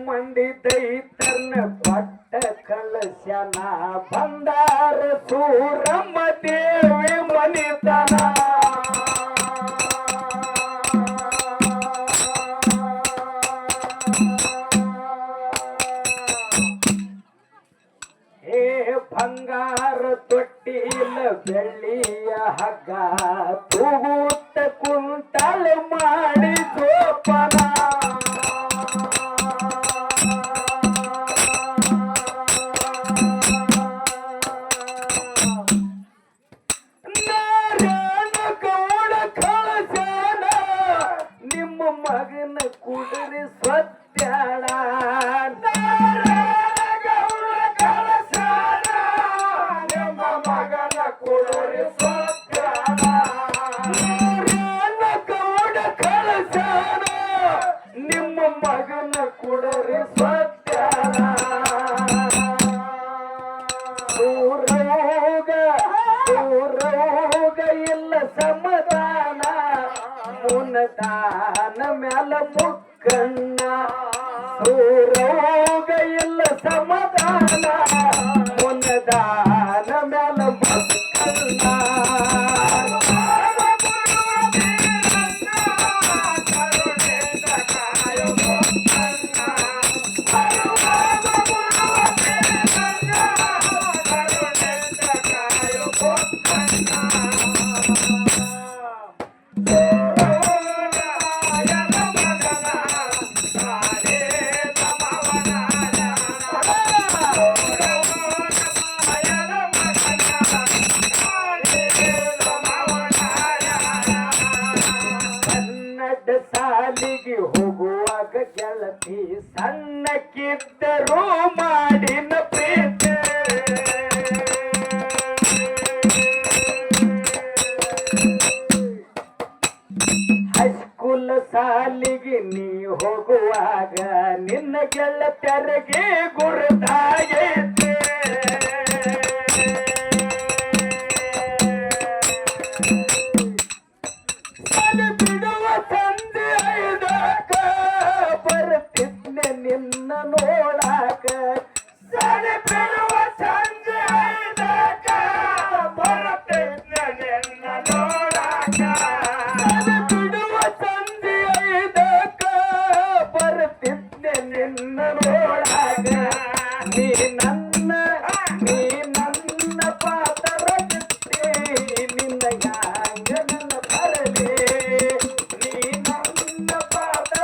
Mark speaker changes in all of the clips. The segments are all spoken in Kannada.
Speaker 1: ಮಂದಿ ದೈತರ್ನ ಪಟ್ಟ ಕಳಸ್ಯನ ಬಂದಾರ ಸೂರಮ್ಮ ದೇವಿ ಮನಿತನ ಬಂಗಾರ ತೊಟ್ಟಿಲ ಬೆಳ್ಳಿಯ ಹಗ್ಗ ತೂಗುತ್ತ ಕುಂತಲ ಮಾಡಿ ಜೋಪನ ನಾರಾಯಣ ಗೌಡ ಕಳಸನ ನಿಮ್ಮ ಮಗನ ಕುದುರೆ ಸ್ವತ್ಯಾಡ ದಾನ ಮ್ಯಾಲ ಮುಕ್ಕಣ್ಣ ಸೂರೋಗ ಇಲ್ಲ ಸಮಾಧಾನ ಮುನ್ನದಾನ ಮ್ಯಾಲ ಮುಕ್ಕಣ್ಣ ಸಾಲಿಗೆ ಹೋಗುವಾಗ ಗೆಳತಿ ಸಣ್ಣಕ್ಕಿದ್ದರೂ ಮಾಡಿನ ಪ್ರೀತಿ ಹೈಸ್ಕೂಲ್ ಸಾಲಿಗೆ ನೀ ಹೋಗುವಾಗ ನಿನ್ನ ಗೆಳತಿಯರಿಗೆ ಗುರುತಾಗೈತೆ ನಿನ್ನ ನೋಡಾಕ ಸರಿ ಬಿಡುವ ಸಂಜೆ ಐದಕ ಬರುತ್ತಿದ್ದ ನಿನ್ನ ನೋಡಾಕ ಸರಿ ಬಿಡುವ ಸಂಜೆ ಐದಕ ಬರುತ್ತಿದ್ದ ನಿನ್ನ ನೋಡಾಕ ನೀ ನನ್ನ ಪಾತ್ರ ನಿನ್ನ ಯಾಂಗ ನನ್ನ ಬರಲಿ ನೀ ನನ್ನ ಪಾತ್ರ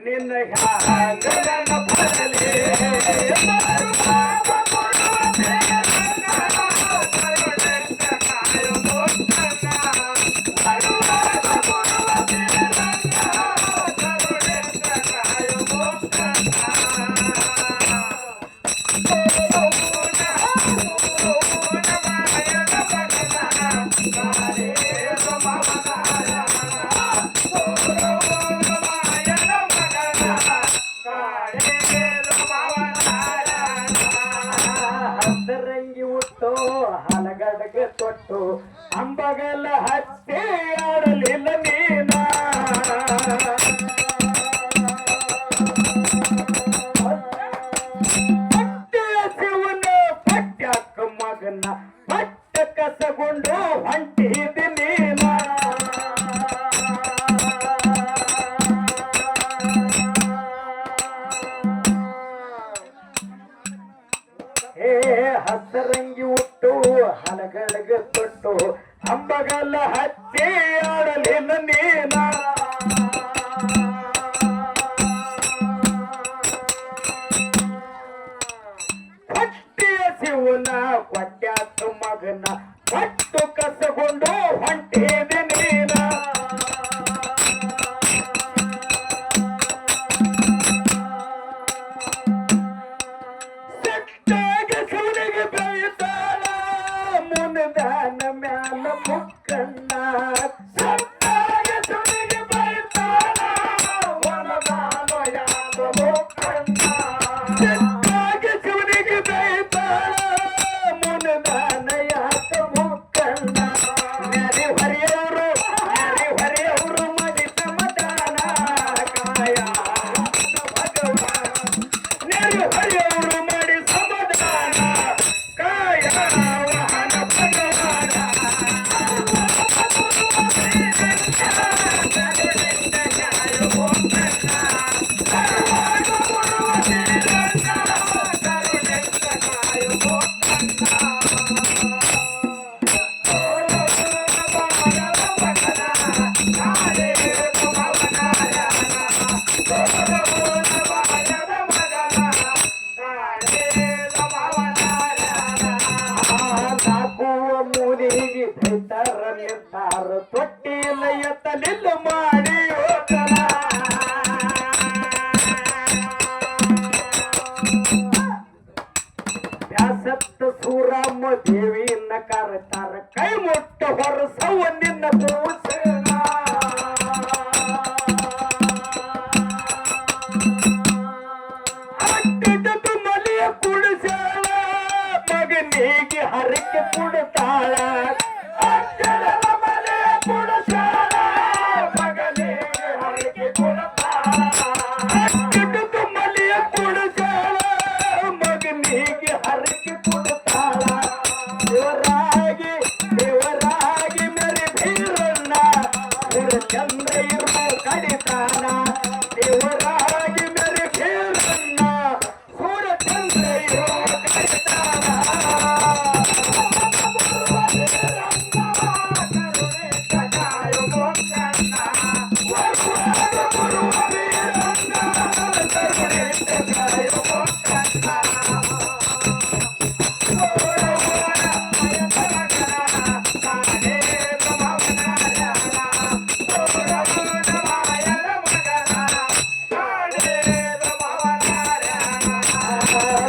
Speaker 1: ನಿನ್ನ ಯಾಂಗನ ಬರಲಿ ಹಸರಂಗಿ ಉಟ್ಟು ಹಲಗಡಗೆ ತೊಟ್ಟು ಅಂಬಗಲ ಹತ್ತಿ ಆಡಲಿಲ್ಲ ನೀನ ಶಿವನ ಪಟ್ಯಾಕ ಮಗನ ಪಟ್ಟ ಕಸಗೊಂಡು ಹೊಂಟಿದಿ ನೀನ ಹಸರಂಗಿ ಉಟ್ಟು ಹಲಗಡಗೆ ತೊಟ್ಟು ಅಂಬಗಲ ಹತ್ತಿ ಆಡಲಿಲ್ಲ ನೀನ ಹೊಟ್ಟೆಯ ಶಿವನ ಕೊಟ್ಯಾಕ ಮಗನ ಪಟ್ಟು ಕಸಗೊಂಡು ಹೊಂಟಿದೆ ನೀನ ಮುನದಾನ ಮ್ಯಾಲ ಮುಕ್ಕಣ್ಣ ಸತ್ತಾಗ ಸುನಿಗೆ ಬೈತಾನ ವನದಾನ ಯಾದ ಮುಕ್ಕಣ್ಣ ಸತ್ತಾಗ ಸುನಿಗೆ ಬೈತಾನ ಭೈತರ ನಿರ್ಧಾರ ತೊಟ್ಟಿಲ ಎತ್ತಲಿಲ್ಲ ಮಾಡಿ ಹೋಗಲ ವ್ಯಾಸತ್ತ ಸೂರಮ್ಮ ದೇವಿಯನ್ನ ಕರೆತಾರ ಕೈ ಮುಟ್ಟ ಹೊರಸವ ನಿನ್ನ ಕೂಸೇನ ಅಟ್ಟಿದ್ದು ಮಲಿಯ ಕುಡಿಸಾಳ ಮಗನಿಗೆ ಹರಕೆ ಕೊಡ್ತಾಳ ಅಟ್ಟದ ಮಲಿಯ ಕುಡಿಸಾಳ ಮಗನಿಗೆ ಹರಕೆ ಕೊಡ್ತಾಳ ಅಟ್ಟಿದ್ದು ಮಲಿಯ ಕುಡಿಸಾಳ ಮಗನಿಗೆ ಹರಕೆ ಕೊಡ್ತಾಳ ದೇವರಾಗಿ ಮೇರೆ ಭೀರಣ್ಣ ಚಂದ್ರ ಇರುವ ಕಡಿತಾನ ದೇವರಾಗಿ ಮೇರೆ ಭೀರಣ್ಣ ಸೂರ್ಯಚಂದ್ರ ಇರುವ ಕಡಿತಾನ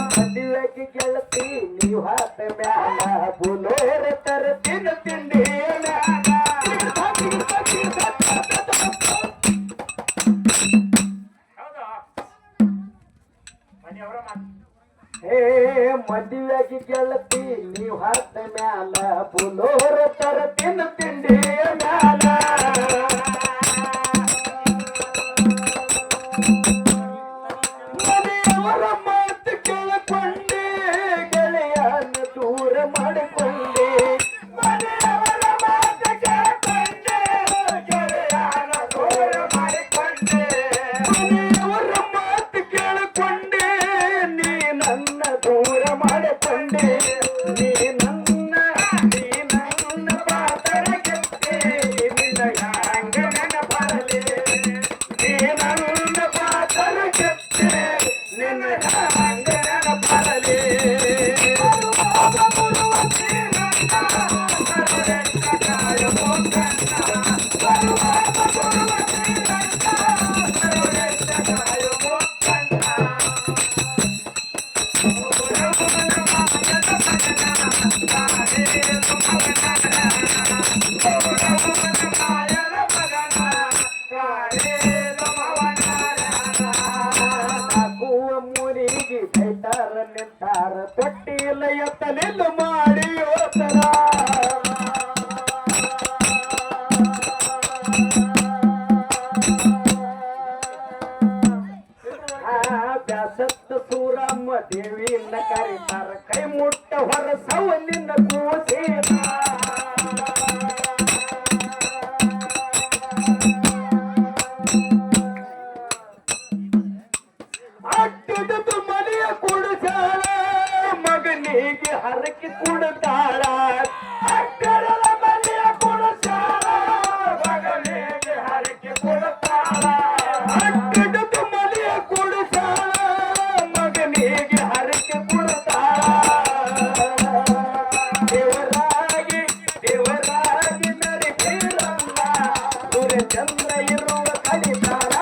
Speaker 1: ಮದುವೆಗೆ ಗೆಳತಿ ನೀವು ಹಾತ ಮ್ಯಾಲ ಬುಲೋರ ತರತಿನ ತಿಂಡಿಯ ಹೇ ಮದುವೆಗೆ ಗೆಳತಿ ನೀವು ಹಾತ ಮ್ಯಾಲ ಬುಲೋರ ತರತಿನ ತಿಂಡಿಯ ಮ್ಯಾಲ ಮನೆಯವರ ಮಾತು ಕೇಳಿಕೊಂಡೆ ಗೆಳೆಯನ ದೂರ ಮಾಡಿಕೊಂಡೆ ಮನೆಯವರ ಮಾತು ಕೇಳಿಕೊಂಡೆ ಗೆಳೆಯನ ದೂರ ಮಾಡಿಕೊಂಡೆ ಮನೆಯವರ ಮಾತು ಕೇಳಿಕೊಂಡೆ ನೀ ನನ್ನ ದೂರ ಮಾಡಿಕೊಂಡೆ ನೀ ನನ್ನ ಪಾತ್ರ ಗೆದ್ದೆ ನಿನ್ನ ಹ್ಯಾಂಗ ನೆನಪರಲಿ ನೀ ನನ್ನ ಪಾತ್ರ ಗೆದ್ದೆ ನಿನ್ನ ಹ್ಯಾಂಗ ನೆನಪರಲಿ ಮೂರಿಗೆ ಬೈತಾರ ನಿಂತಾರ ತೊಟ್ಟಿಲ ಎತ್ತಲಿಲ್ಲ ಮಾಡಿ ಹೋತರ ಬ್ಯಾಸತ್ತ ಸೂರಮ್ಮ ದೇವಿಯನ್ನ ಕರೀತಾರ ಕೈ ಮುಟ್ಟ ಹೊರಸವ ನಿನ್ನ ಕೂಸೇನ ಅಟ್ಟಿದ್ದು ಮನೆಯ ಕುಡಿಸಾಳ ಮಗನಿಗೆ ಹರಕೆ ಕೊಡ್ತಾಳ ಅಟ್ಟದ ಮನೆಯ ಕುಡಿಸಾಳ ಮಗನಿಗೆ ಹರಕೆ ಕೊಡ್ತಾಳ ಅಟ್ಟಿದ್ದು ಮನೆಯ ಕುಡಿಸಾಳ ಮಗನಿಗೆ ಹರಕೆ ಕೊಡ್ತಾಳ ದೇವರಾಗಿ ಮೇರೆ ಭೀರಣ್ಣ ಸೂರ್ಯಚಂದ್ರ ಇರುವ ಕಡಿತಾಳ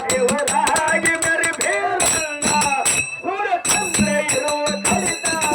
Speaker 1: ದೇವರಾಗಿ ಮೇರೆ ಭೀರಣ್ಣ ಸೂರ್ಯಚಂದ್ರ ಇರುವ ಕಡಿತಾಳ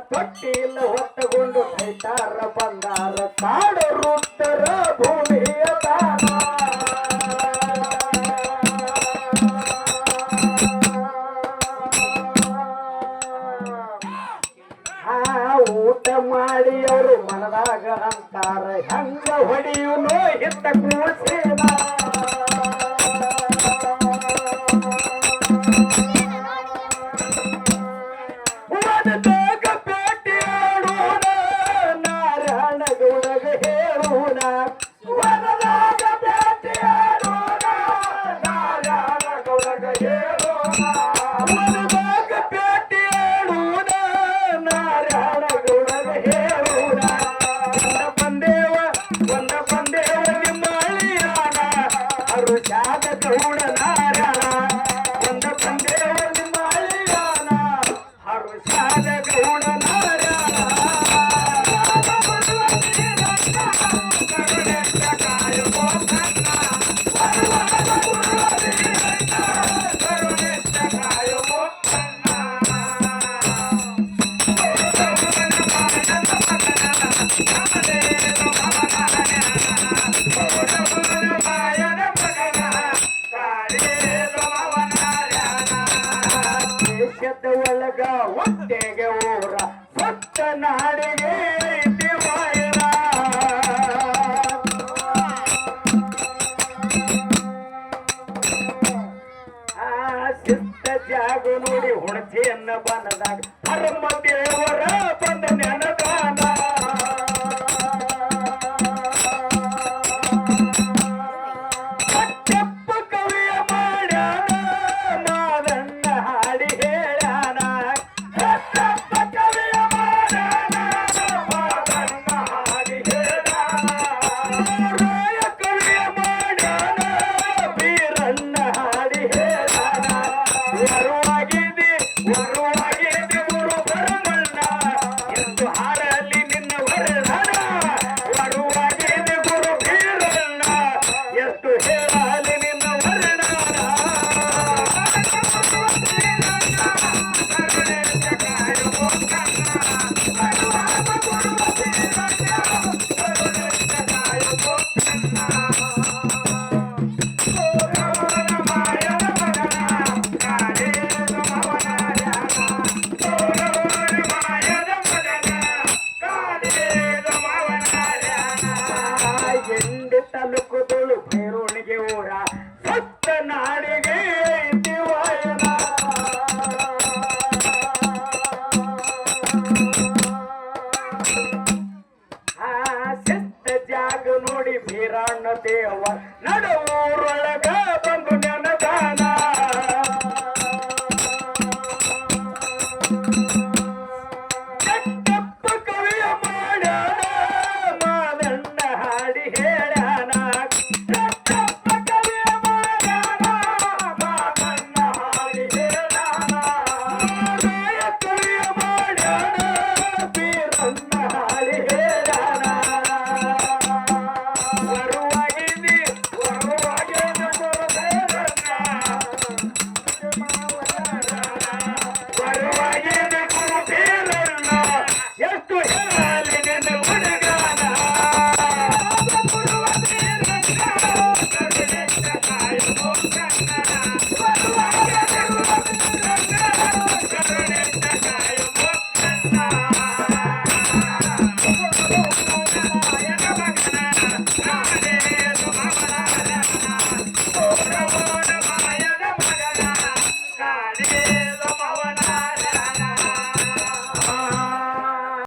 Speaker 1: ತೊಟ್ಟಿಲ್ಲ ಹೊತ್ತಗೊಂಡು ಕೈತಾರ ಬಂಗಾರ ಕಾಡು ರುದ್ರ ಭೂಮಿಯ ತಾನ ಊಟ ಮಾಡಿ ಅವರು ಮನದಾಗ ಅಂತಾರ ಹೆಂಗ ಹೊಡಿಯುನೋ ಹಿತ್ತ ಕೂಸೇನ ಭೇಟಿಯಾಡೋಣ ನಾರಾಯಣ ಗೌಡ ನಾಡಿಗೆ ಐತಿ ವಾಯನ ಶಿಸ್ತ ಜಾಗ ನೋಡಿ ಹುಣಸೆಯನ್ನ ಬನದಾಗ ಹರಮ ದೇವರ ಬಂದ ನೆನದಾನ ಕಟ್ಟಪ್ಪ ಕವಿಯ ಮಾಡ್ಯಾನ ಮಾದಣ್ಣ ಹಾಡಿ ಹೇಳ್ಯಾನ ಕಟ್ಟಪ್ಪ ಕವಿಯ ಮಾಡ್ಯಾನ ಮಾದಣ್ಣ ಹಾಡಿ ಹೇಳ್ಯಾನ ರಾಯ ಕವಿಯ ಮಾಡ್ಯಾನ ಬೀರಣ್ಣ ಹಾಡಿ ಹೇಳ್ಯಾನ ವರುವಾಗಿದಿ ಗುರು ಬರಮಣ್ಣ ಎಂದು ಹಾಡಲಿ ನಿನ್ನ ವರ್ಣನ ವರುವಾಗಿದಿ ಗುರು ಬೀರಣ್ಣ ಎಷ್ಟು ಹೇಳಲಿ ನಿನ್ನ ವರ್ಣನ ಎಂಡೆ ತಾಲೂಕುಗಳು ಭೈರೋಣಿಗೆ ಊರ ಸತ್ತ ನಾಡಿಗೆ ಐತಿ ವಾಯನ ಶಿಸ್ತ ಜಾಗ ನೋಡಿ ಬೀರಣ್ಣ ದೇವ ನಡುವೂರೊಳಗ ಬಂದು ನೆನದಾನ ಕಟ್ಟಪ್ಪ ಕವಿಯ ಮಾಡ್ಯಾನ ಮಾದಣ್ಣ ಹಾಡಿ ಹೇಳ್ಯಾನ ಕಟ್ಟಪ್ಪ ಕವಿಯ ಮಾಡ್ಯಾನ ಮಾದಣ್ಣ ಹಾಡಿ ಹೇಳ್ಯಾನ ರಾಯ ಕವಿಯ ಮಾಡ್ಯಾನ ಬೀರಣ್ಣ ಹಾಡಿ ಹೇಳ್ಯಾನ ವರುವಾಗಿದಿ ಗುರು ಬೀರಣ್ಣ ವರುವಾಗಿದಿ ಗುರು ಬೀರಣ್ಣ ಎಷ್ಟು ಹೇಳಲಿ ನಿನ್ನ ಹುಡುಗಾನ ಗುರುವ ಬೀರಣ್ಣ